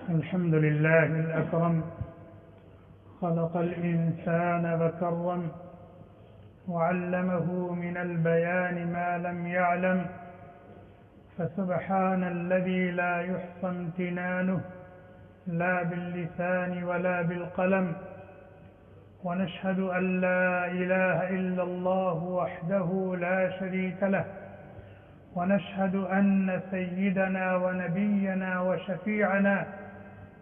الحمد لله الأكرم خلق الإنسان وكرم وعلمه من البيان ما لم يعلم فسبحان الذي لا يحصى امتنانه لا باللسان ولا بالقلم ونشهد أن لا إله إلا الله وحده لا شريك له ونشهد أن سيدنا ونبينا وشفيعنا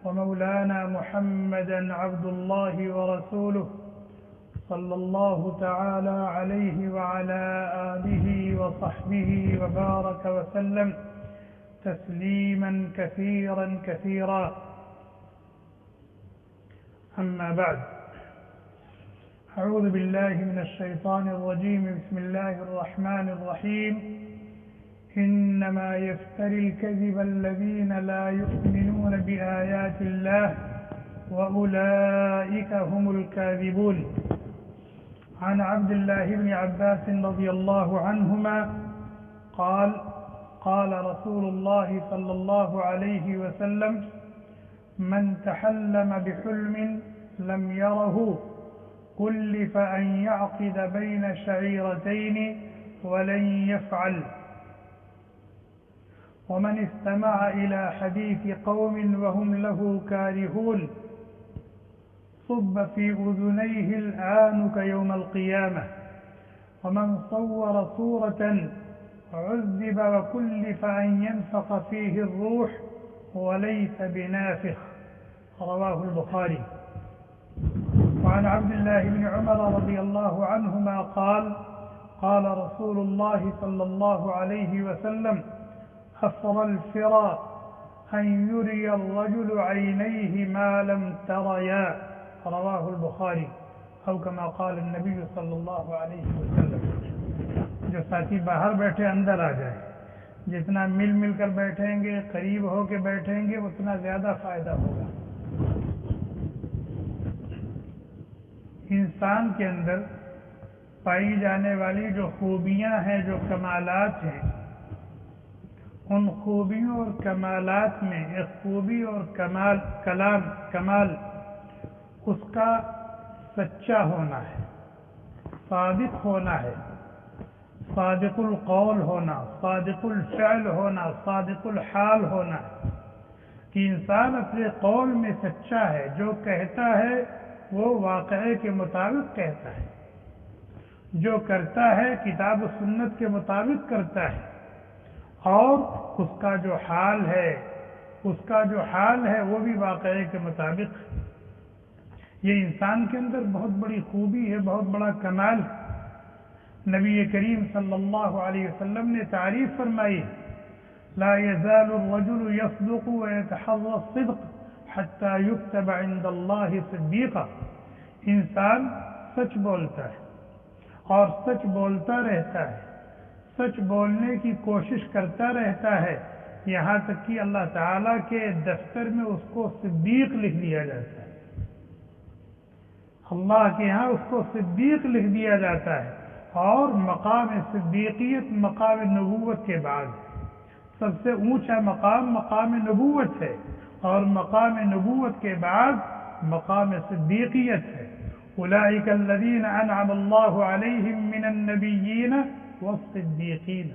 ومولانا محمدا عبد الله ورسوله صلى الله تعالى عليه وعلى آله وصحبه وبارك وسلم تسليما كثيرا كثيرا. أما بعد، أعوذ بالله من الشيطان الرجيم. بسم الله الرحمن الرحيم. إنما يفتري الكذب الذين لا يؤمنون بآيات الله وأولئك هم الكاذبون. عن عبد الله بن عباس رضي الله عنهما قال: قال رسول الله صلى الله عليه وسلم: من تحلم بحلم لم يره كلف أن يعقد بين شعيرتين ولن يفعل. ومن استمع إلى حديث قوم وهم له كارهون صب في أذنيه الآنك يوم القيامة. ومن صور صورة عذب وكلف أن ينفخ فيه الروح وليس بنافخ. رواه البخاري. وعن عبد الله بن عمر رضي الله عنهما قال: قال رسول الله صلى الله عليه وسلم: أفرى الفرى أن يري الرجل عينيه ما لم تريا. رواه البخاری. او كما قال النبی صلی اللہ علیہ وسلم. جو ساتھی باہر بیٹھے اندر آ جائے. جتنا مل مل کر بیٹھیں گے، قریب ہو کے بیٹھیں گے، اتنا زیادہ فائدہ ہوگا. انسان کے اندر پائی جانے والی جو خوبیاں ہیں، جو کمالات ہیں، ان خوبیوں اور کمالات میں ایک خوبی اور کمال اس کا سچا ہونا ہے، صادق ہونا ہے، صادق القول ہونا، صادق الفعل ہونا، صادق الحال ہونا ہے. کہ انسان اپنے قول میں سچا ہے، جو کہتا ہے وہ واقعے کے مطابق کہتا ہے، جو کرتا ہے کتاب و سنت کے مطابق کرتا ہے، اور اس کا جو حال ہے وہ بھی واقعے کے مطابق. یہ انسان کے اندر بہت بڑی خوبی ہے، بہت بڑا کمال. نبی کریم صلی اللہ علیہ وسلم نے تعریف فرمائی: لا يزال الرجل يصدق ويتحرى الصدق حتى يكتب عند الله صديقا. انسان سچ بولتا ہے اور سچ بولتا رہتا ہے، سچ بولنے کی کوشش کرتا رہتا ہے، یہاں تک کہ اللہ تعالیٰ کے دفتر میں اس کو صدیق لکھ دیا جاتا ہے. اللہ کے ہاں اس کو صدیق لکھ دیا جاتا ہے. اور مقام صدیقیت مقام نبوت کے بعد سب سے اونچا مقام نبوت ہے، اور مقام نبوت کے بعد مقام صدیقیت ہے. اولئک الذین انعم اللہ علیہم من النبیین والصدیقین.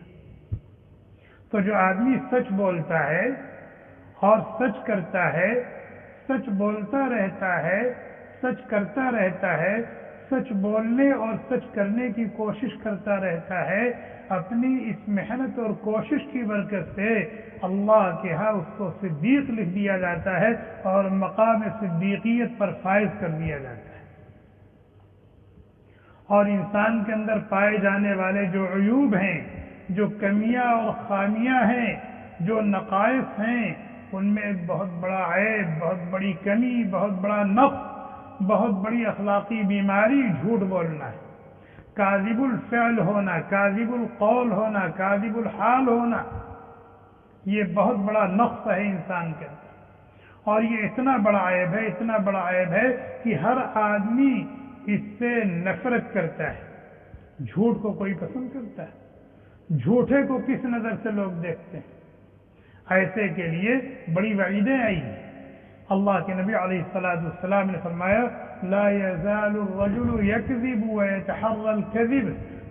تو جو آدمی سچ بولتا ہے اور سچ کرتا ہے، سچ بولتا رہتا ہے، سچ کرتا رہتا ہے، سچ بولنے اور سچ کرنے کی کوشش کرتا رہتا ہے، اپنی اس محنت اور کوشش کی برکت سے اللہ کے ہاں اس کو صدیق لکھ دیا جاتا ہے اور مقام صدیقیت پر فائز کر دیا جاتا ہے. اور انسان کے اندر پائے جانے والے جو عیوب ہیں، جو کمیاں اور خامیاں ہیں، جو نقائص ہیں، ان میں ایک بہت بڑا عیب، بہت بڑی کمی، بہت بڑا نقص، بہت بڑی اخلاقی بیماری جھوٹ بولنا ہے. کاذب الفعل ہونا، کاذب القول ہونا، کاذب الحال ہونا، یہ بہت بڑا نقص ہے انسان کے اندر. اور یہ اتنا بڑا عیب ہے، اتنا بڑا عیب ہے کہ ہر آدمی اس سے نفرت کرتا ہے. جھوٹ کو کوئی پسند کرتا ہے؟ جھوٹے کو کس نظر سے لوگ دیکھتے ہیں؟ ایسے کے لیے بڑی وعیدیں آئی ہیں اللہ کے نبی علیہ السلام نے فرمایا لا يزال الرجل يكذب ويتحرى الكذب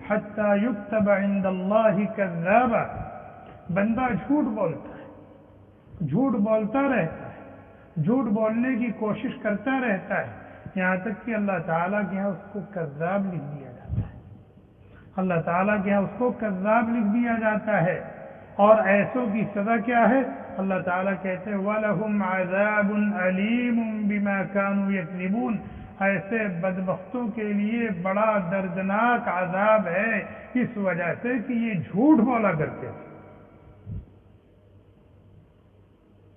حتى يكتب عند الله كذابا. بندہ جھوٹ بولتا ہے، جھوٹ بولتا رہتا ہے، جھوٹ بولنے کی کوشش کرتا رہتا ہے، یہاں تک کہ اللہ تعالیٰ کے یہاں اس کو کذاب لکھ دیا جاتا ہے. اللہ تعالیٰ کے یہاں اس کو کذاب لکھ دیا جاتا ہے. اور ایسوں کی سزا کیا ہے؟ اللہ تعالیٰ کہتے ہیں وَلَهُمْ عَذَابٌ عَلِيمٌ بِمَا كَانُوا يَكْذِبُونَ. ایسے بدبختوں کے لیے بڑا دردناک عذاب ہے اس وجہ سے کہ یہ جھوٹ بولا کرتے تھے.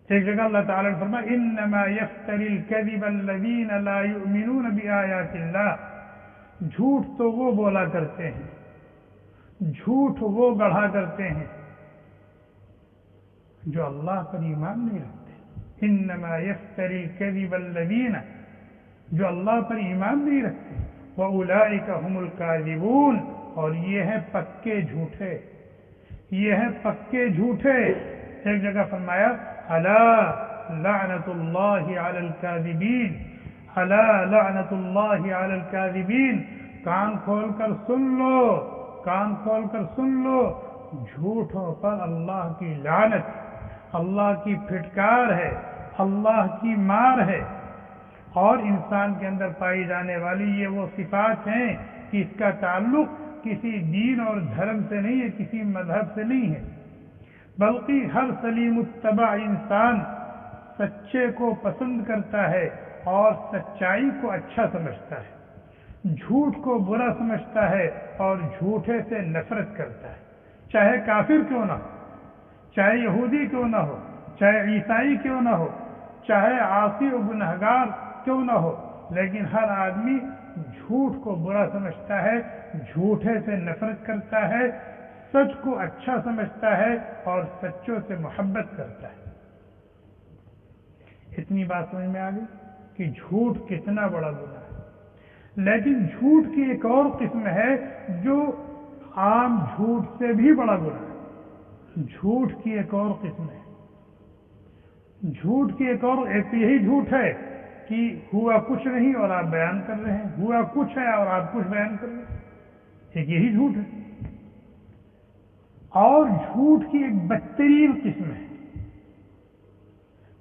ایک جگہ اللہ تعالیٰ نے فرمایا انما یفتری الکذب الذین لا یؤمنون بآیات اللہ. جھوٹ تو وہ بولا کرتے ہیں، جھوٹ وہ گڑھا کرتے ہیں جو اللہ پر ایمان نہیں رکھتے. انما یفتری الکذب الذین، جو اللہ پر ایمان نہیں رکھتے. وَأُولَئِكَ هُمُ الْكَاذِبُونَ، اور یہ ہیں پکے جھوٹے، یہ ہیں پکے جھوٹے. ایک جگہ فرمایا الا لعنت اللہ علی الکاذبین، الا لعنت اللہ علی الکاذبین. کان کھول کر سن لو، کان کھول کر سن لو، جھوٹوں پر اللہ کی لعنت، اللہ کی پھٹکار ہے، اللہ کی مار ہے. اور انسان کے اندر پائی جانے والی یہ وہ صفات ہیں کہ اس کا تعلق کسی دین اور دھرم سے نہیں ہے، کسی مذہب سے نہیں ہے، بلکہ ہر سلیم الطبع انسان سچے کو پسند کرتا ہے اور سچائی کو اچھا سمجھتا ہے، جھوٹ کو برا سمجھتا ہے اور جھوٹے سے نفرت کرتا ہے. چاہے کافر کیوں نہ ہو، چاہے یہودی کیوں نہ ہو، چاہے عیسائی کیوں نہ ہو، چاہے عاصی و گنہگار کیوں نہ ہو، لیکن ہر آدمی جھوٹ کو برا سمجھتا ہے، جھوٹے سے نفرت کرتا ہے، سچ کو اچھا سمجھتا ہے اور سچوں سے محبت کرتا ہے. اتنی بات سمجھ میں آ گئی کہ جھوٹ کتنا بڑا گناہ ہے. لیکن جھوٹ کی ایک اور قسم ہے جو عام جھوٹ سے بھی بڑا گناہ ہے. جھوٹ کی ایک اور قسم ہے، جھوٹ کی ایک اور یہی جھوٹ ہے کہ ہوا کچھ نہیں اور آپ بیان کر رہے ہیں، ہوا کچھ ہے اور آپ کچھ بیان کر رہے ہیں، ایک یہی جھوٹ ہے. اور جھوٹ کی ایک بدترین قسم ہے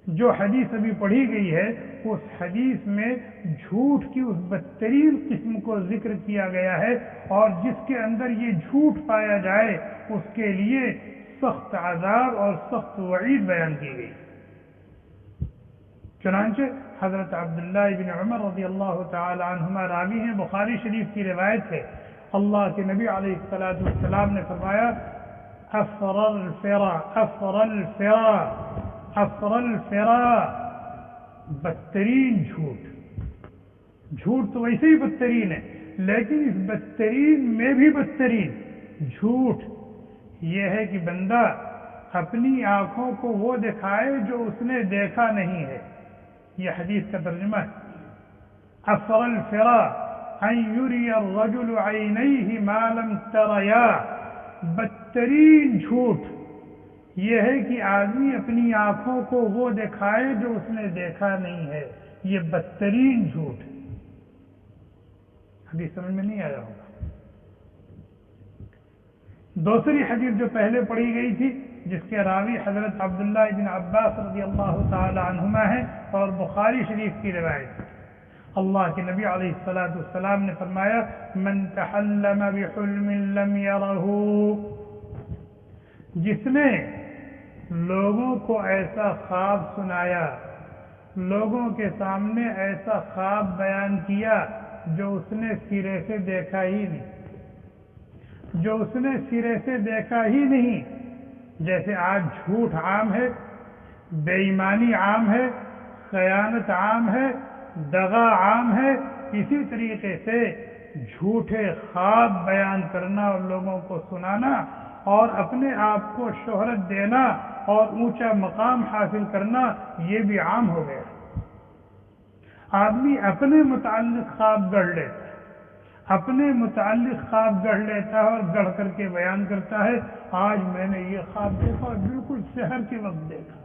جو حدیث ابھی پڑھی گئی ہے، اس حدیث میں جھوٹ کی اس بدترین قسم کو ذکر کیا گیا ہے، اور جس کے اندر یہ جھوٹ پایا جائے اس کے لیے سخت عذاب اور سخت وعید بیان کی گئی. چنانچہ حضرت عبداللہ بن عمر رضی اللہ تعالی عنہما راوی ہیں، بخاری شریف کی روایت ہے، اللہ کے نبی علیہ السلام نے فرمایا افر الفرا، افر الفرا، افر الفرا. بدترین جھوٹ، جھوٹ تو ویسے ہی بدترین ہے، لیکن اس بدترین میں بھی بدترین جھوٹ یہ ہے کہ بندہ اپنی آنکھوں کو وہ دکھائے جو اس نے دیکھا نہیں ہے. یہ حدیث کا ترجمہ ہے افر الفرا ان یری الرجل عینیہ ما لم تریا. بدترین جھوٹ یہ ہے کہ آدمی اپنی آنکھوں کو وہ دکھائے جو اس نے دیکھا نہیں ہے. یہ بدترین جھوٹ. حدیث سمجھ میں نہیں آیا ہوگا. دوسری حدیث جو پہلے پڑھی گئی تھی جس کے راوی حضرت عبداللہ بن عباس رضی اللہ تعالی عنہما ہے اور بخاری شریف کی روایت، اللہ کے نبی علیہ السلام نے فرمایا من تحلم بحلم لم يره، جس نے لوگوں کو ایسا خواب سنایا، لوگوں کے سامنے ایسا خواب بیان کیا جو اس نے سرے سے دیکھا ہی نہیں، جو اس نے سرے سے دیکھا ہی نہیں. جیسے آج جھوٹ عام ہے، بے ایمانی عام ہے، خیانت عام ہے، دغا عام ہے، اسی طریقے سے جھوٹے خواب بیان کرنا اور لوگوں کو سنانا اور اپنے آپ کو شہرت دینا اور اونچا مقام حاصل کرنا یہ بھی عام ہو گیا. آدمی اپنے متعلق خواب گڑھ لیتا ہے، اپنے متعلق خواب گڑھ لیتا ہے اور گڑھ کر کے بیان کرتا ہے آج میں نے یہ خواب دیکھا اور بالکل سحر کے وقت دیکھا.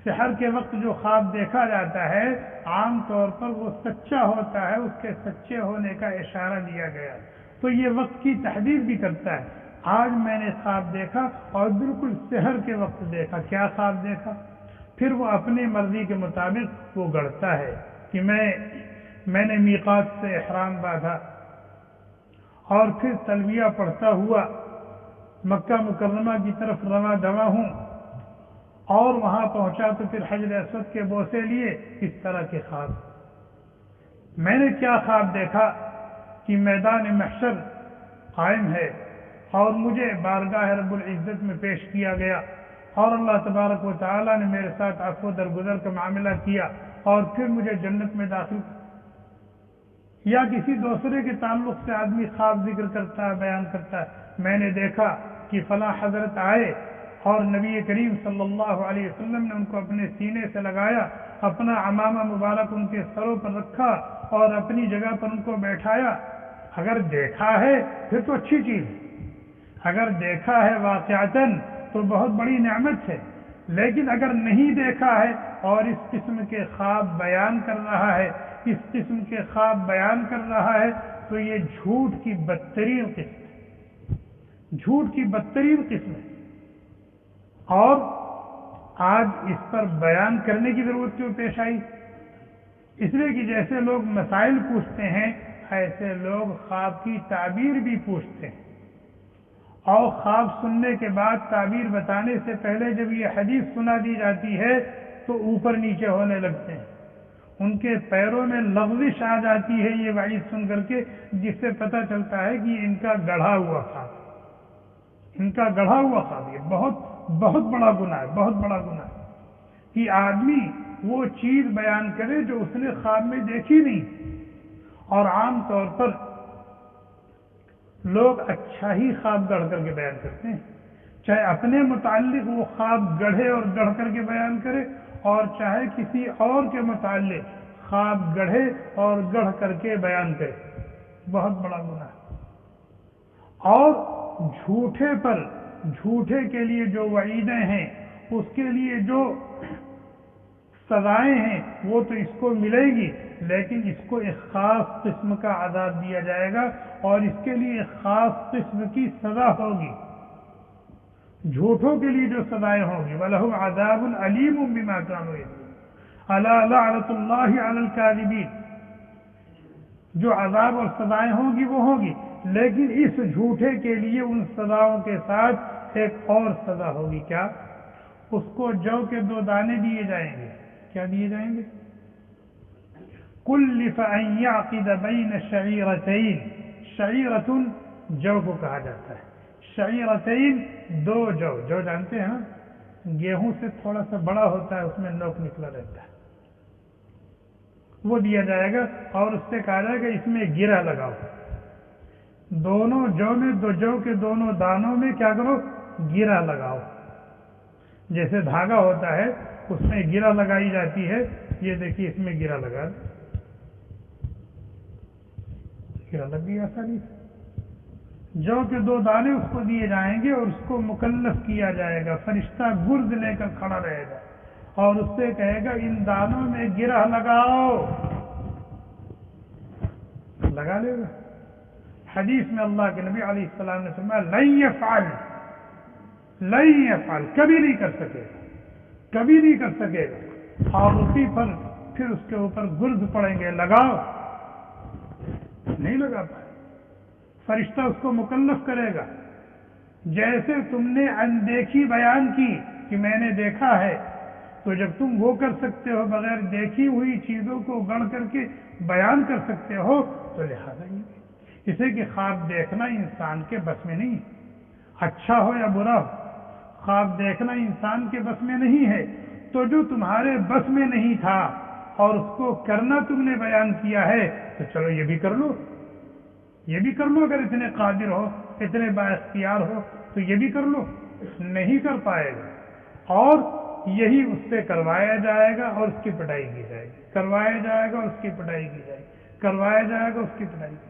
سحر کے وقت جو خواب دیکھا جاتا ہے عام طور پر وہ سچا ہوتا ہے، اس کے سچے ہونے کا اشارہ دیا گیا، تو یہ وقت کی تحدید بھی کرتا ہے۔ آج میں نے خواب دیکھا اور بالکل سحر کے وقت دیکھا، کیا خواب دیکھا؟ پھر وہ اپنی مرضی کے مطابق وہ گڑھتا ہے کہ میں نے میقات سے احرام باندھا اور پھر تلبیہ پڑھتا ہوا مکہ مکرمہ کی طرف رواں دواں ہوں، اور وہاں پہنچا تو پھر حجر اسود کے بوسے لیے۔ اس طرح کے خواب۔ میں نے کیا خواب دیکھا کہ میدان محشر قائم ہے اور مجھے بارگاہ رب العزت میں پیش کیا گیا، اور اللہ تبارک و تعالیٰ نے میرے ساتھ عفو درگزر کا معاملہ کیا اور پھر مجھے جنت میں داخل کیا۔ یا کسی دوسرے کے تعلق سے آدمی خواب ذکر کرتا ہے، بیان کرتا ہے، میں نے دیکھا کہ فلاں حضرت آئے اور نبی کریم صلی اللہ علیہ وسلم نے ان کو اپنے سینے سے لگایا، اپنا عمامہ مبارک ان کے سروں پر رکھا اور اپنی جگہ پر ان کو بیٹھایا۔ اگر دیکھا ہے پھر تو اچھی چیز ہے، اگر دیکھا ہے واقعتاً تو بہت بڑی نعمت ہے، لیکن اگر نہیں دیکھا ہے اور اس قسم کے خواب بیان کر رہا ہے، اس قسم کے خواب بیان کر رہا ہے، تو یہ جھوٹ کی بدترین قسم ہے، جھوٹ کی بدترین قسم ہے۔ اور آج اس پر بیان کرنے کی ضرورت کیوں پیش آئی؟ اس لیے کہ جیسے لوگ مسائل پوچھتے ہیں ایسے لوگ خواب کی تعبیر بھی پوچھتے ہیں، اور خواب سننے کے بعد تعبیر بتانے سے پہلے جب یہ حدیث سنا دی جاتی ہے تو اوپر نیچے ہونے لگتے ہیں، ان کے پیروں میں لغزش آ جاتی ہے یہ وعید سن کر کے، جس سے پتہ چلتا ہے کہ ان کا گڑھا ہوا خواب، ان کا گڑھا ہوا خواب۔ یہ بہت بڑا گناہ ہے، بہت بڑا گناہ ہے کہ آدمی وہ چیز بیان کرے جو اس نے خواب میں دیکھی نہیں۔ اور عام طور پر لوگ اچھا ہی خواب گڑھ کر کے بیان کرتے ہیں، چاہے اپنے متعلق وہ خواب گڑھے اور گڑھ کر کے بیان کرے، اور چاہے کسی اور کے متعلق خواب گڑھے اور گڑھ کر کے بیان کرے۔ بہت بڑا گناہ ہے۔ اور جھوٹے کے لیے جو وعیدیں ہیں، اس کے لیے جو سزائیں ہیں وہ تو اس کو ملے گی، لیکن اس کو ایک خاص قسم کا عذاب دیا جائے گا اور اس کے لیے ایک خاص قسم کی سزا ہوگی۔ جھوٹوں کے لیے جو سزائیں ہوں گی، وَلَهُمْ عَذَابٌ أَلِيمٌ بِمَا كَانُوا يَكْذِبُونَ أَلَا لَعْنَةُ اللَّهِ عَلَى الْكَاذِبِينَ، جو عذاب اور سزائیں ہوں گی وہ ہوں گی، لیکن اس جھوٹے کے لیے ان سزاؤں کے ساتھ ایک اور سزا ہوگی۔ کیا؟ اس کو جو کے 2 دانے دیے جائیں گے۔ کیا دیے جائیں گے؟ كُلِّفَ أَن يَعْقِدَ بَيْنَ شَعِيرَتَيْنِ، شعیرتن جو کو کہا جاتا ہے، شعیرتین 2 جو جانتے ہیں نا، گیہوں سے تھوڑا سا بڑا ہوتا ہے، اس میں نوک نکلا رہتا ہے، وہ دیا جائے گا اور اس سے کہا جائے گا اس میں گرہ لگاؤ، دونوں جو میں جو کے دونوں دانوں میں کیا کرو؟ گرہ لگاؤ۔ جیسے دھاگا ہوتا ہے اس میں گرہ لگائی جاتی ہے، یہ دیکھیے اس میں گرہ لگا، گرہ لگ گئی آسانی سے۔ جو کے 2 دانے اس کو دیے جائیں گے اور اس کو مکلف کیا جائے گا، فرشتہ گرز لے کر کھڑا رہے گا اور اس سے کہے گا ان دانوں میں گرہ لگاؤ، لگا لے گا۔ حدیث میں اللہ کے نبی علیہ السلام نے فرمایا لن یفعل، کبھی نہیں کر سکے گا، کبھی نہیں کر سکے گا، اور اسی پر پھر اس کے اوپر گرز پڑیں گے، لگاؤ، نہیں لگا پائے، فرشتہ اس کو مکلف کرے گا۔ جیسے تم نے اندیکھی بیان کی کہ میں نے دیکھا ہے، تو جب تم وہ کر سکتے ہو بغیر دیکھی ہوئی چیزوں کو گڑھ کر کے بیان کر سکتے ہو، تو لہٰذا اسے کہ خواب دیکھنا انسان کے بس میں نہیں، اچھا ہو یا برا ہو، خواب دیکھنا انسان کے بس میں نہیں ہے۔ تو جو تمہارے بس میں نہیں تھا اور اس کو کرنا تم نے بیان کیا ہے، تو چلو یہ بھی کر لو، یہ بھی کر لو، اگر اتنے قادر ہو، اتنے بااختیار ہو تو یہ بھی کر لو۔ نہیں کر پائے گا اور یہی اس سے کروایا جائے گا اور اس کی پٹائی کی جائے گی، کروایا جائے گا اور اس کی پٹائی کی جائے گی، کروایا جائے گا اس کی پٹائی کی جائے گی۔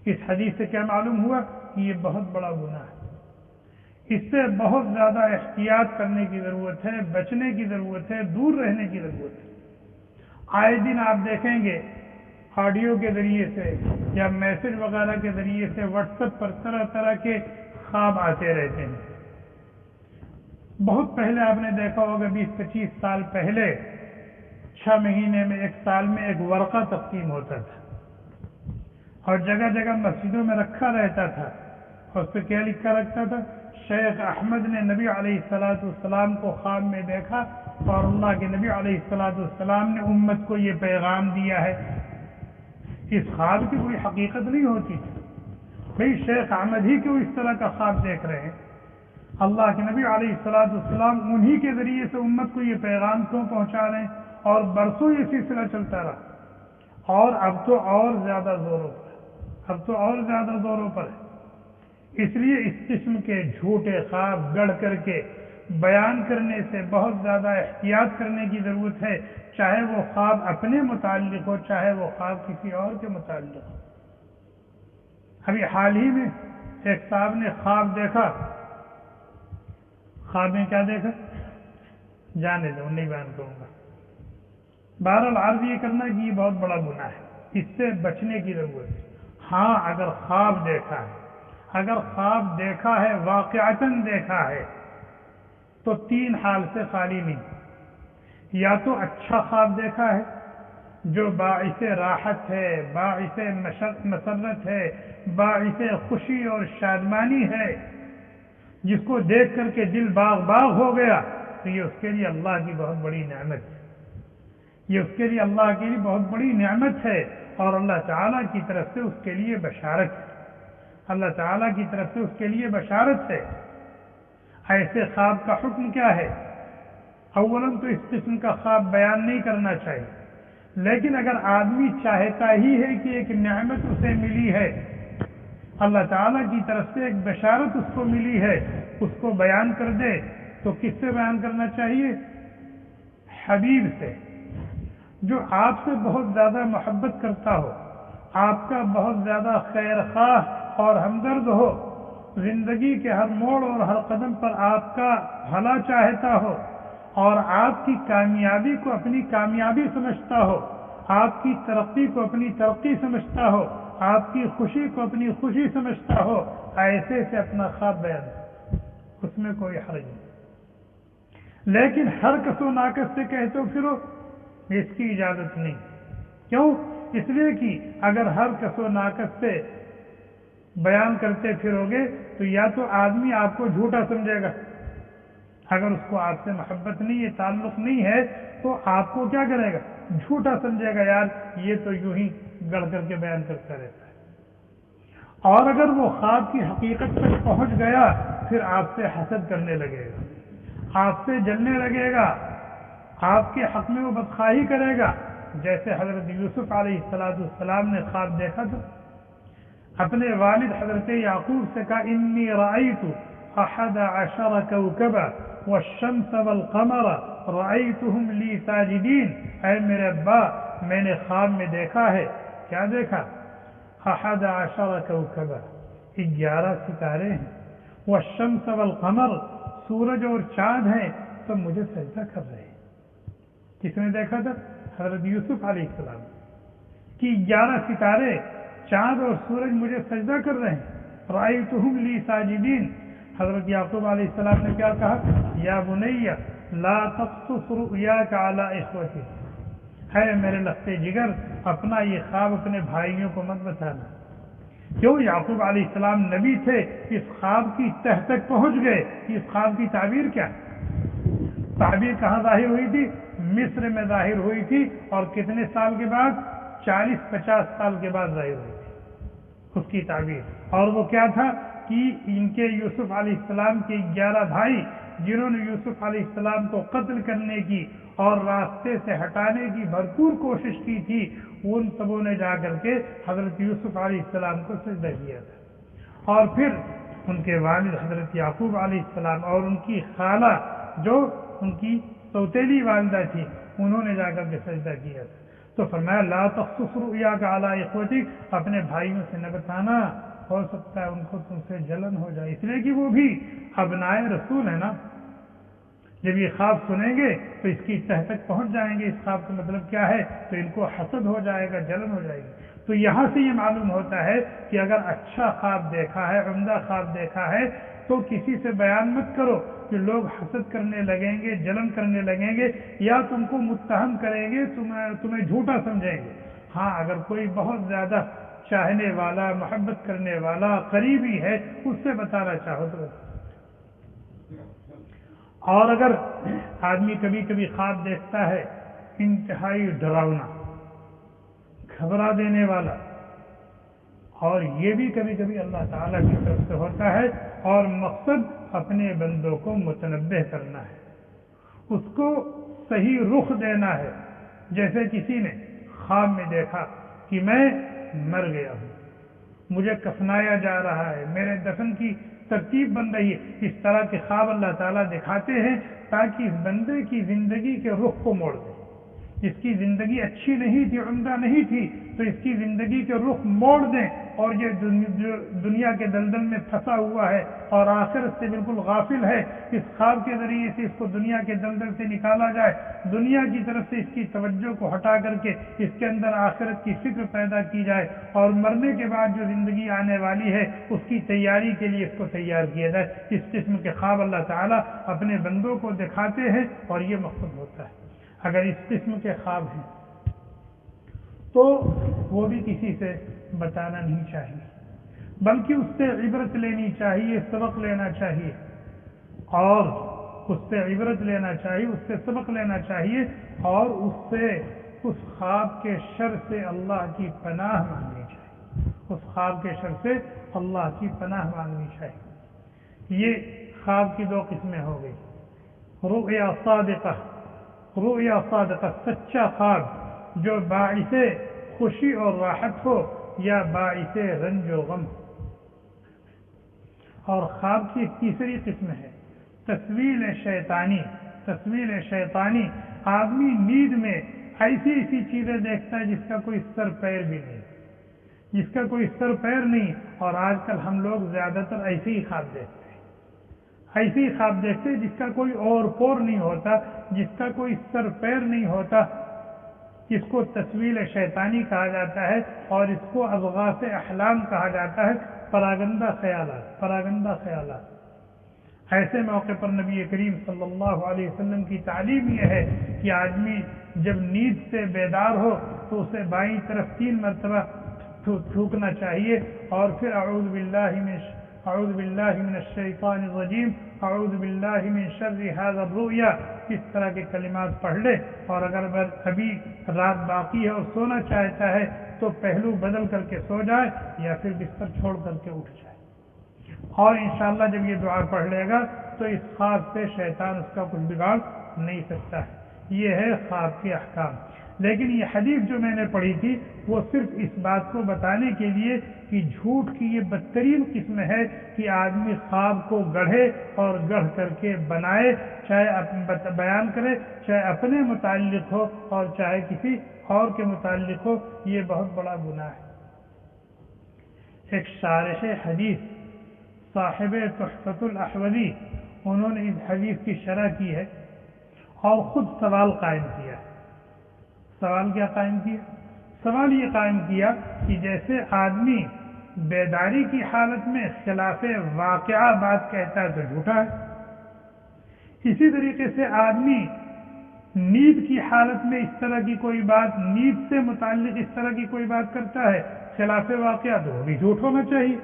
اس حدیث سے کیا معلوم ہوا کہ یہ بہت بڑا گناہ ہے۔ اس سے بہت زیادہ احتیاط کرنے کی ضرورت ہے، بچنے کی ضرورت ہے، دور رہنے کی ضرورت ہے۔ آئے دن آپ دیکھیں گے آڈیو کے ذریعے سے یا میسج وغیرہ کے ذریعے سے واٹس ایپ پر طرح طرح کے خواب آتے رہتے ہیں۔ بہت پہلے آپ نے دیکھا ہوگا 20-25 سال پہلے 6 مہینے میں 1 سال میں ایک ورقہ تقسیم ہوتا تھا اور جگہ جگہ مسجدوں میں رکھا رہتا تھا، اور اس پہ کیا لکھا رکھتا تھا؟ شیخ احمد نے نبی علیہ السلام کو خواب میں دیکھا اور اللہ کے نبی علیہ السلام نے امت کو یہ پیغام دیا ہے۔ اس خواب کی کوئی حقیقت نہیں ہوتی تھی، بھئی شیخ احمد ہی کیوں اس طرح کا خواب دیکھ رہے ہیں؟ اللہ کے نبی علیہ السلام انہی کے ذریعے سے امت کو یہ پیغام کیوں پہنچا رہے ہیں؟ اور برسوں یہ سلسلہ چلتا رہا، اور اب تو اور زیادہ زوروں پر ہے۔ اس لیے اس قسم کے جھوٹے خواب گڑھ کر کے بیان کرنے سے بہت زیادہ احتیاط کرنے کی ضرورت ہے، چاہے وہ خواب اپنے متعلق ہو، چاہے وہ خواب کسی اور کے متعلق ہو۔ ابھی حال ہی میں ایک صاحب نے خواب دیکھا، خواب میں کیا دیکھا جانے دو، نہیں بیان کروں گا۔ بہرحال عرض یہ کرنا کہ یہ بہت بڑا گناہ ہے، اس سے بچنے کی ضرورت ہے۔ ہاں اگر خواب دیکھا ہے واقعتاً دیکھا ہے تو 3 حال سے خالی نہیں۔ یا تو اچھا خواب دیکھا ہے جو باعث راحت ہے، باعث مسرت ہے، باعث خوشی اور شادمانی ہے، جس کو دیکھ کر کے دل باغ باغ ہو گیا، تو یہ اس کے لیے اللہ کی بہت بڑی نعمت ہے، یہ اس کے لیے اللہ کے لیے بہت بڑی نعمت ہے، اور اللہ تعالیٰ کی طرف سے اس کے لیے بشارت ہے، اللہ تعالیٰ کی طرف سے اس کے لیے بشارت ہے۔ ایسے خواب کا حکم کیا ہے؟ اولاً تو اس قسم کا خواب بیان نہیں کرنا چاہیے، لیکن اگر آدمی چاہتا ہی ہے کہ ایک نعمت اسے ملی ہے، اللہ تعالیٰ کی طرف سے ایک بشارت اس کو ملی ہے، اس کو بیان کر دے، تو کس سے بیان کرنا چاہیے؟ حبیب سے، جو آپ سے بہت زیادہ محبت کرتا ہو، آپ کا بہت زیادہ خیر خواہ اور ہمدرد ہو، زندگی کے ہر موڑ اور ہر قدم پر آپ کا بھلا چاہتا ہو، اور آپ کی کامیابی کو اپنی کامیابی سمجھتا ہو، آپ کی ترقی کو اپنی ترقی سمجھتا ہو، آپ کی خوشی کو اپنی خوشی سمجھتا ہو، ایسے سے اپنا خواب بیان، اس میں کوئی حرج نہیں۔ لیکن ہر کس و ناقص سے کہتے ہو پھرو، اس کی اجازت نہیں۔ کیوں؟ اس لیے کہ اگر ہر کس و ناقص سے بیان کرتے پھرو گے تو یا تو آدمی آپ کو جھوٹا سمجھے گا، اگر اس کو آپ سے محبت نہیں ہے، تعلق نہیں ہے، تو آپ کو کیا کرے گا؟ جھوٹا سمجھے گا، یار یہ تو یوں ہی گڑھ کر کے بیان کرتا رہتا ہے۔ اور اگر وہ خواب کی حقیقت تک پہنچ گیا، پھر آپ سے حسد کرنے لگے گا، آپ سے جلنے لگے گا، آپ کے حق میں وہ بدخواہی کرے گا، جیسے حضرت یوسف علیہ السلام نے خواب دیکھا تھا، اپنے والد حضرت یعقوب سے کہا انی رأیت 11 کوكبا والشمس والقمر رأیتهم لی ساجدین، اے میرے ابا میں نے خواب میں دیکھا ہے، کیا دیکھا؟ 11 کوكبا، 11 ستارے ہیں، والشمس والقمر، سورج اور چاند ہیں، تو مجھے سجدہ کر رہے ہیں۔ کس نے دیکھا تھا؟ حضرت یوسف علیہ السلام کہ 11 ستارے، چاند اور سورج مجھے سجدہ کر رہے ہیں، رأیتهم لی ساجدین۔ حضرت یعقوب علیہ السلام نے کیا کہا؟ یا بنی لا تقصص رؤیاک علی اخوتک، ہے میرے لختے جگر اپنا یہ خواب اپنے بھائیوں کو مت بتانا۔ کیوں؟ یعقوب علیہ السلام نبی تھے، اس خواب کی تہ تک پہنچ گئے کہ اس خواب کی تعبیر کیا؟ تعبیر کہاں ظاہر ہوئی تھی؟ مصر میں ظاہر ہوئی تھی، اور کتنے سال کے بعد؟ 40-50 سال کے بعد ظاہر ہوئی تھی اس کی تعبیر۔ اور وہ کیا تھا کہ ان کے یوسف علیہ السلام کے 11 بھائی جنہوں نے یوسف علیہ السلام کو قتل کرنے کی اور راستے سے ہٹانے کی بھرپور کوشش کی تھی، ان سبوں نے جا کر کے حضرت یوسف علیہ السلام کو سجدہ کیا تھا، اور پھر ان کے والد حضرت یعقوب علیہ السلام اور ان کی خالہ جو ان کی سوتیلی والدہ تھی، انہوں نے جا کر کے سجدہ کیا تھا۔ تو فرمایا لا تقصص رؤیاک علی اخوتک، اپنے بھائیوں سے نہ بتانا ہو سکتا ہے ان کو تم سے جلن ہو جائے، اس لیے کہ وہ بھی ابنائے رسول ہے نا۔ جب یہ خواب سنیں گے تو اس کی تہ تک پہنچ جائیں گے، اس خواب کا مطلب کیا ہے، تو ان کو حسد ہو جائے گا، جلن ہو جائے گی۔ تو یہاں سے یہ معلوم ہوتا ہے کہ اگر اچھا خواب دیکھا ہے، عمدہ خواب دیکھا ہے، تو کسی سے بیان مت کرو کہ لوگ حسد کرنے لگیں گے، جلن کرنے لگیں گے، یا تم کو متہم کریں گے، تمہیں جھوٹا سمجھیں گے۔ ہاں اگر کوئی بہت زیادہ چاہنے والا، محبت کرنے والا، قریبی ہے، اس سے بتانا چاہو تو بتا۔ اور اگر آدمی کبھی کبھی خواب دیکھتا ہے انتہائی ڈراؤنا، گھبرا دینے والا، اور یہ بھی کبھی کبھی اللہ تعالیٰ کی طرف سے ہوتا ہے، اور مقصد اپنے بندوں کو متنبہ کرنا ہے، اس کو صحیح رخ دینا ہے۔ جیسے کسی نے خواب میں دیکھا کہ میں مر گیا ہوں، مجھے کفنایا جا رہا ہے، میرے دفن کی ترتیب بن رہی ہے، اس طرح کے خواب اللہ تعالیٰ دکھاتے ہیں تاکہ اس بندے کی زندگی کے رخ کو موڑ دیں۔ اس کی زندگی اچھی نہیں تھی، عمدہ نہیں تھی، تو اس کی زندگی کے رخ موڑ دیں، اور یہ جو دنیا کے دلدل میں پھنسا ہوا ہے اور آخرت سے بالکل غافل ہے، اس خواب کے ذریعے سے اس کو دنیا کے دلدل سے نکالا جائے، دنیا کی طرف سے اس کی توجہ کو ہٹا کر کے اس کے اندر آخرت کی فکر پیدا کی جائے، اور مرنے کے بعد جو زندگی آنے والی ہے اس کی تیاری کے لیے اس کو تیار کیا جائے۔ اس قسم کے خواب اللہ تعالیٰ اپنے بندوں کو دکھاتے ہیں، اور یہ مقصد ہوتا ہے۔ اگر اس قسم کے خواب ہیں تو وہ بھی کسی سے بتانا نہیں چاہیے، بلکہ اس سے عبرت لینی چاہیے، سبق لینا چاہیے، اور اس سے عبرت لینا چاہیے، اس سے سبق لینا چاہیے، اور اس خواب کے شر سے اللہ کی پناہ مانگنی چاہیے، اس خواب کے شر سے اللہ کی پناہ مانگنی چاہیے۔ یہ خواب کی دو قسمیں ہو گئی، رؤیا صادقہ، رؤیا صادقہ سچا خواب جو باعث خوشی اور راحت ہو یا باعث رنج و غم ہو۔ اور خواب کی ایک تیسری قسم ہے تصویر شیطانی۔ تصویر شیطانی، آدمی نیند میں ایسی چیزیں دیکھتا ہے جس کا کوئی سر پیر بھی نہیں، جس کا کوئی سر پیر نہیں، اور آج کل ہم لوگ زیادہ تر ایسے ہی خواب دیکھتے ہیں، ایسے ہی خواب دیکھتے ہیں جس کا کوئی اور پور نہیں ہوتا، جس کا کوئی سر پیر نہیں ہوتا۔ اس کو تصویر شیطانی کہا جاتا ہے، اور اس کو اضغاث احلام کہا جاتا ہے، پراگندہ خیالات، پراگندہ خیالات۔ ایسے موقع پر نبی کریم صلی اللہ علیہ وسلم کی تعلیم یہ ہے کہ آدمی جب نیند سے بیدار ہو تو اسے بائیں طرف 3 مرتبہ تھوکنا چاہیے، اور پھر اعوذ باللہ من الشیطان الرجیم، اعوذ باللہ من شر ھذا الرؤیا، اس طرح کے کلمات پڑھ لے۔ اور اگر ابھی رات باقی ہے اور سونا چاہتا ہے تو پہلو بدل کر کے سو جائے، یا پھر بستر چھوڑ کر کے اٹھ جائے، اور انشاءاللہ جب یہ دعا پڑھ لے گا تو اس خواب سے شیطان اس کا کچھ بگاڑ نہیں سکتا ہے۔ یہ ہے خواب کے احکام۔ لیکن یہ حدیث جو میں نے پڑھی تھی وہ صرف اس بات کو بتانے کے لیے کہ جھوٹ کی یہ بدترین قسم ہے کہ آدمی خواب کو گڑھے اور گڑھ کر کے بنائے، چاہے بیان کرے، چاہے اپنے متعلق ہو اور چاہے کسی اور کے متعلق ہو، یہ بہت بڑا گناہ ہے۔ ایک شارح حدیث صاحب تحفۃ الاحوذی، انہوں نے اس حدیث کی شرح کی ہے اور خود سوال قائم کیا۔ سوال کیا قائم کیا؟ سوال یہ قائم کیا کہ جیسے آدمی بیداری کی حالت میں خلاف واقعہ بات کہتا ہے تو جھوٹا ہے، اسی طریقے سے آدمی نیند کی حالت میں اس طرح کی کوئی بات، نیند سے متعلق اس طرح کی کوئی بات کرتا ہے خلاف واقعہ، تو وہ بھی جھوٹ ہونا چاہیے۔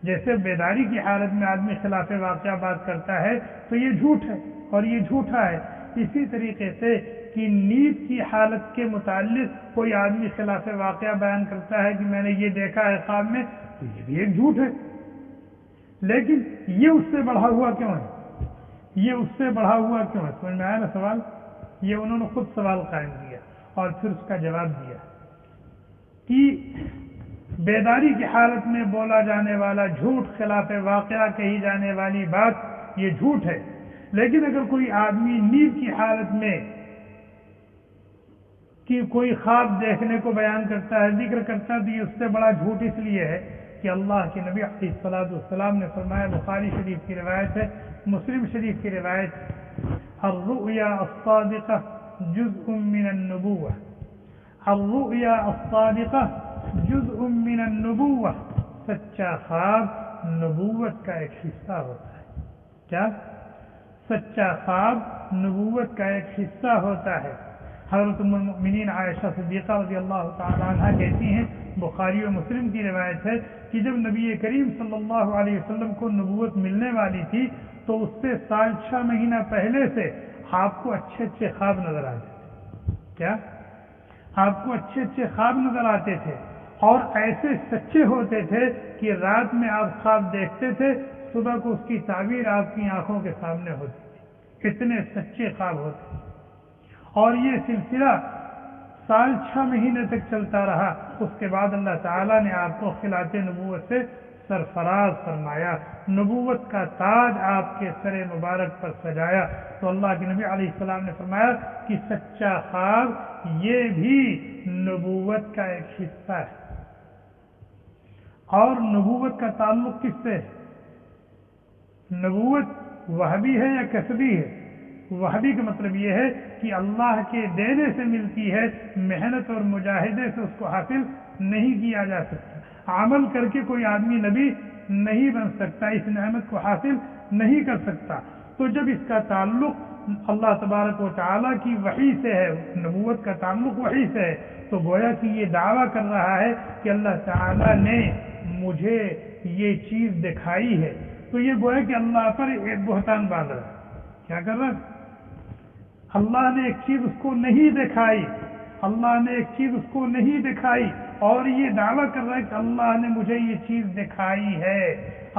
جیسے بیداری کی حالت میں آدمی خلاف واقعہ بات کرتا ہے تو یہ جھوٹ ہے اور یہ جھوٹا ہے، اسی طریقے سے کہ نیند کی حالت کے متعلق کوئی آدمی خلاف واقعہ بیان کرتا ہے کہ میں نے یہ دیکھا ہے خواب میں، تو یہ بھی ایک جھوٹ ہے۔ لیکن یہ اس سے بڑھا ہوا کیوں ہے؟ یہ اس سے بڑھا ہوا کیوں ہے؟ سمجھ میں آیا نا سوال؟ یہ انہوں نے خود سوال قائم کیا اور پھر اس کا جواب دیا کہ بیداری کی حالت میں بولا جانے والا جھوٹ، خلاف واقعہ کہی جانے والی بات، یہ جھوٹ ہے۔ لیکن اگر کوئی آدمی نیند کی حالت میں کہ کوئی خواب دیکھنے کو بیان کرتا ہے، ذکر کرتا ہے، تو یہ اس سے بڑا جھوٹ اس لیے ہے کہ اللہ کے نبی علیہ الصلوۃ والسلام نے فرمایا، بخاری شریف کی روایت ہے، مسلم شریف کی روایت، الرؤیا الصادقہ جزء من النبوہ، الرؤیا الصادقہ جزء من النبوہ، سچا خواب نبوت کا ایک حصہ ہوتا ہے۔ کیا؟ سچا خواب نبوت کا ایک حصہ ہوتا ہے۔ حضرت ام المؤمنین عائشہ صدیقہ رضی اللہ تعالی عنہ کہتی ہیں، بخاری و مسلم کی روایت ہے کہ جب نبی کریم صلی اللہ علیہ وسلم کو نبوت ملنے والی تھی تو اس سے 6 مہینہ پہلے سے آپ کو اچھے اچھے خواب نظر آتے تھے۔ کیا؟ آپ کو اچھے اچھے خواب نظر آتے تھے، اور ایسے سچے ہوتے تھے کہ رات میں آپ خواب دیکھتے تھے، صبح کو اس کی تعبیر آپ کی آنکھوں کے سامنے ہوتی تھی، اتنے سچے خواب ہوتے تھے۔ اور یہ سلسلہ 6 مہینے تک چلتا رہا۔ اس کے بعد اللہ تعالیٰ نے آپ کو خلعت نبوت سے سرفراز فرمایا، نبوت کا تاج آپ کے سر مبارک پر سجایا۔ تو اللہ کے نبی علیہ السلام نے فرمایا کہ سچا خواب یہ بھی نبوت کا ایک حصہ ہے۔ اور نبوت کا تعلق کس سے ہے؟ نبوت وہبی ہے یا کسبی ہے؟ وہبی کا مطلب یہ ہے کہ اللہ کے دینے سے ملتی ہے، محنت اور مجاہدے سے اس کو حاصل نہیں کیا جا سکتا، عمل کر کے کوئی آدمی نبی نہیں بن سکتا، اس نعمت کو حاصل نہیں کر سکتا۔ تو جب اس کا تعلق اللہ تبارک و تعالیٰ کی وحی سے ہے، نبوت کا تعلق وحی سے ہے، تو گویا کہ یہ دعویٰ کر رہا ہے کہ اللہ تعالیٰ نے مجھے یہ چیز دکھائی ہے۔ تو یہ گویا کہ اللہ پر ایک بہتان باندھ رہا ہے۔ کیا کر رہا ہے؟ اللہ نے ایک چیز اس کو نہیں دکھائی، اللہ نے ایک چیز اس کو نہیں دکھائی، اور یہ دعویٰ کر رہا ہے کہ اللہ نے مجھے یہ چیز دکھائی ہے،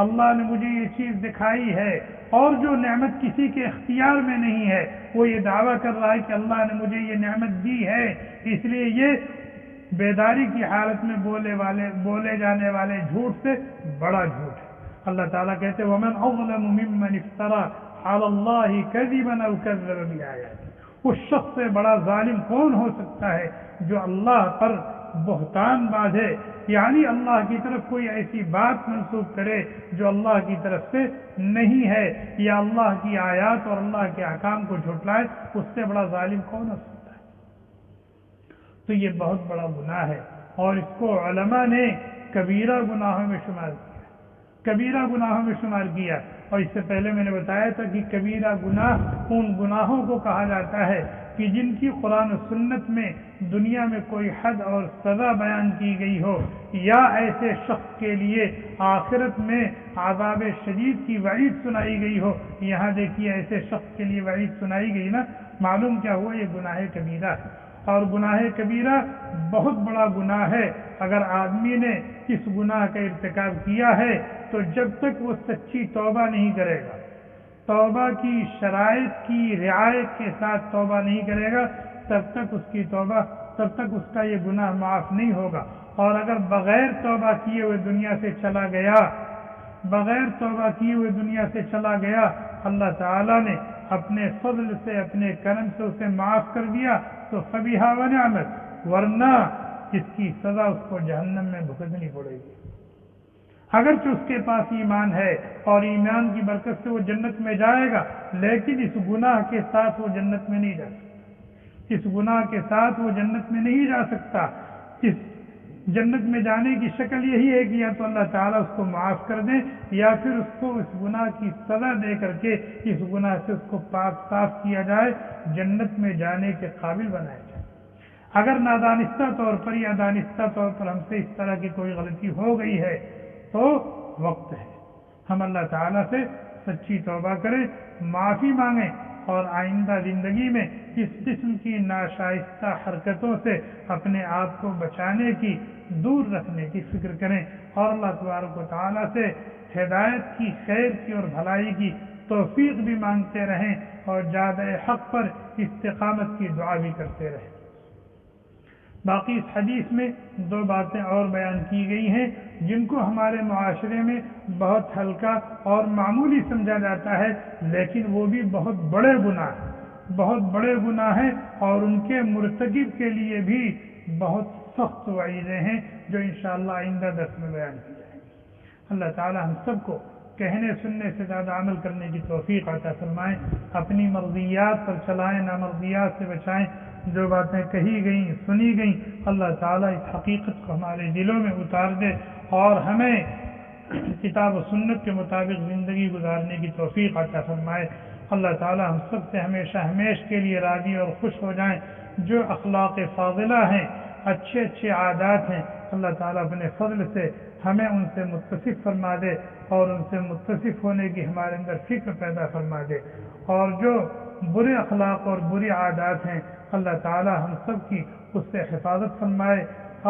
اللہ نے مجھے یہ چیز دکھائی ہے۔ اور جو نعمت کسی کے اختیار میں نہیں ہے، وہ یہ دعویٰ کر رہا ہے کہ اللہ نے مجھے یہ نعمت دی ہے۔ اس لیے یہ بیداری کی حالت میں بولے جانے والے جھوٹ سے بڑا جھوٹ ہے۔ اللہ تعالیٰ کہتے ہیں وَمَنْ أَظْلَمُ مِمَّنِ افْتَرَى عَلَى اللَّهِ كَذِبًا أَوْ كَذَّبَ بِآيَاتِهِ۔ اس شخص سے بڑا ظالم کون ہو سکتا ہے جو اللہ پر بہتان باندھے، یعنی اللہ کی طرف کوئی ایسی بات منسوب کرے جو اللہ کی طرف سے نہیں ہے، یا اللہ کی آیات اور اللہ کے احکام کو جھٹلائے، اس سے بڑا ظالم کون ہو سکتا ہے؟ تو یہ بہت بڑا گناہ ہے، اور اس کو علماء نے کبیرہ گناہوں میں شمار کیا، کبیرہ گناہوں میں شمار کیا۔ اور اس سے پہلے میں نے بتایا تھا کہ کبیرہ گناہ ان گناہوں کو کہا جاتا ہے کہ جن کی قرآن و سنت میں دنیا میں کوئی حد اور سزا بیان کی گئی ہو، یا ایسے شخص کے لیے آخرت میں عذاب شدید کی وعید سنائی گئی ہو۔ یہاں دیکھیے ایسے شخص کے لیے وعید سنائی گئی نا، معلوم کیا ہوا؟ یہ گناہ کبیرہ ہے، اور گناہ کبیرہ بہت بڑا گناہ ہے۔ اگر آدمی نے اس گناہ کا ارتکاب کیا ہے تو جب تک وہ سچی توبہ نہیں کرے گا، توبہ کی شرائط کی رعایت کے ساتھ توبہ نہیں کرے گا، تب تک اس کا یہ گناہ معاف نہیں ہوگا۔ اور اگر بغیر توبہ کیے ہوئے دنیا سے چلا گیا، اللہ تعالیٰ نے اپنے فضل سے، اپنے کرم سے اسے معاف کر دیا تو فبیہا ونعمت، ورنہ اس کی سزا اس کو جہنم میں بھگتنی پڑے گی۔ اگرچہ اس کے پاس ایمان ہے اور ایمان کی برکت سے وہ جنت میں جائے گا، لیکن اس گناہ کے ساتھ وہ جنت میں نہیں جا سکتا، اس گناہ کے ساتھ وہ جنت میں نہیں جا سکتا۔ اس جنت میں جانے کی شکل یہی ہے کہ یا تو اللہ تعالیٰ اس کو معاف کر دیں، یا پھر اس کو اس گناہ کی سزا دے کر کے اس گناہ سے اس کو پاک صاف کیا جائے، جنت میں جانے کے قابل بنایا جائے۔ اگر نادانستہ طور پر یا دانستہ طور پر ہم سے اس طرح کی کوئی غلطی ہو گئی ہے تو وقت ہے ہم اللہ تعالیٰ سے سچی توبہ کریں، معافی مانگیں، اور آئندہ زندگی میں اس قسم کی ناشائستہ حرکتوں سے اپنے آپ کو بچانے کی، دور رکھنے کی فکر کریں، اور اللہ تبارک و تعالیٰ سے ہدایت کی، خیر کی اور بھلائی کی توفیق بھی مانگتے رہیں، اور جادہ حق پر استقامت کی دعا بھی کرتے رہیں۔ باقی اس حدیث میں 2 باتیں اور بیان کی گئی ہیں جن کو ہمارے معاشرے میں بہت ہلکا اور معمولی سمجھا جاتا ہے، لیکن وہ بھی بہت بڑے گناہ ہیں، اور ان کے مرتکب کے لیے بھی بہت سخت وعیدیں ہیں جو انشاءاللہ آئندہ درس میں بیان کی جائیں گی۔ اللہ تعالی ہم سب کو کہنے سننے سے زیادہ عمل کرنے کی توفیق عطا فرمائیں، اپنی مرضیات پر چلائیں، نامرضیات سے بچائیں۔ جو باتیں کہی گئیں سنی گئیں اللہ تعالیٰ اس حقیقت کو ہمارے دلوں میں اتار دے اور ہمیں کتاب و سنت کے مطابق زندگی گزارنے کی توفیق عطا فرمائے۔ اللہ تعالیٰ ہم سب سے ہمیشہ ہمیش کے لیے راضی اور خوش ہو جائیں۔ جو اخلاق فاضلہ ہیں، اچھے اچھے عادات ہیں، اللہ تعالیٰ اپنے فضل سے ہمیں ان سے متصف فرما دے اور ان سے متصف ہونے کی ہمارے اندر فکر پیدا فرما دے، اور جو برے اخلاق اور بری عادات ہیں اللہ تعالیٰ ہم سب کی اس سے حفاظت فرمائے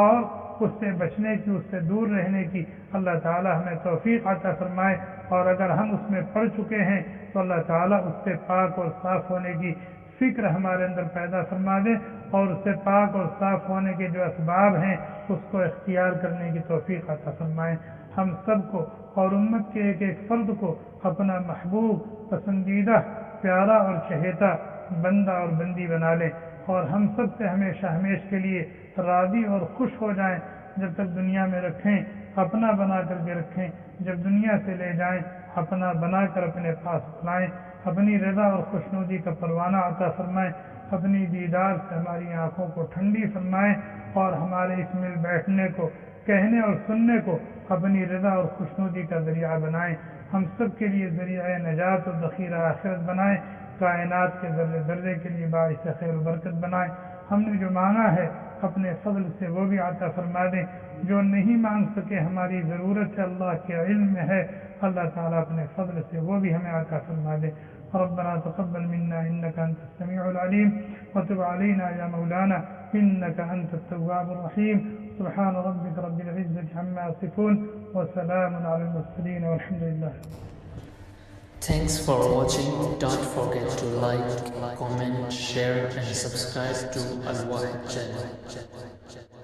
اور اس سے بچنے کی، اس سے دور رہنے کی اللہ تعالیٰ ہمیں توفیق عطا فرمائے، اور اگر ہم اس میں پڑ چکے ہیں تو اللہ تعالیٰ اس سے پاک اور صاف ہونے کی فکر ہمارے اندر پیدا فرما دے، اور اس سے پاک اور صاف ہونے کے جو اسباب ہیں اس کو اختیار کرنے کی توفیق عطا فرمائے۔ ہم سب کو اور امت کے ایک ایک فرد کو اپنا محبوب، پسندیدہ، پیارا اور چہیتا بندہ اور بندی بنا لے، اور ہم سب سے ہمیشہ ہمیش کے لیے راضی اور خوش ہو جائیں۔ جب تک دنیا میں رکھیں اپنا بنا کر کے رکھیں، جب دنیا سے لے جائیں اپنا بنا کر اپنے پاس بلائیں، اپنی رضا اور خوشنودی کا پروانہ عطا فرمائیں، اپنی دیدار سے ہماری آنکھوں کو ٹھنڈی فرمائیں، اور ہمارے اس مل بیٹھنے کو، کہنے اور سننے کو اپنی رضا اور خوشنودی کا ذریعہ بنائیں۔ ہم سب کے لیے ذریعہ نجات و ذخیرہ آخرت بنائیں، کائنات کے ذرے ذرے کے لیے باعث خیر و برکت بنائیں۔ ہم نے جو مانگا ہے اپنے فضل سے وہ بھی عطا فرما دیں، جو نہیں مانگ سکے ہماری ضرورت ہے اللہ کے علم میں ہے، اللہ تعالیٰ اپنے فضل سے وہ بھی ہمیں عطا فرما دے۔ ربنا تقبل منا انك انت السميع العليم وتب علينا يا مولانا انك انت التواب الرحيم سبحان ربك رب العزة عما يصفون وسلام على المرسلين والحمد لله. Thanks for watching. Don't forget to like, comment, share and subscribe to Al Wahid channel.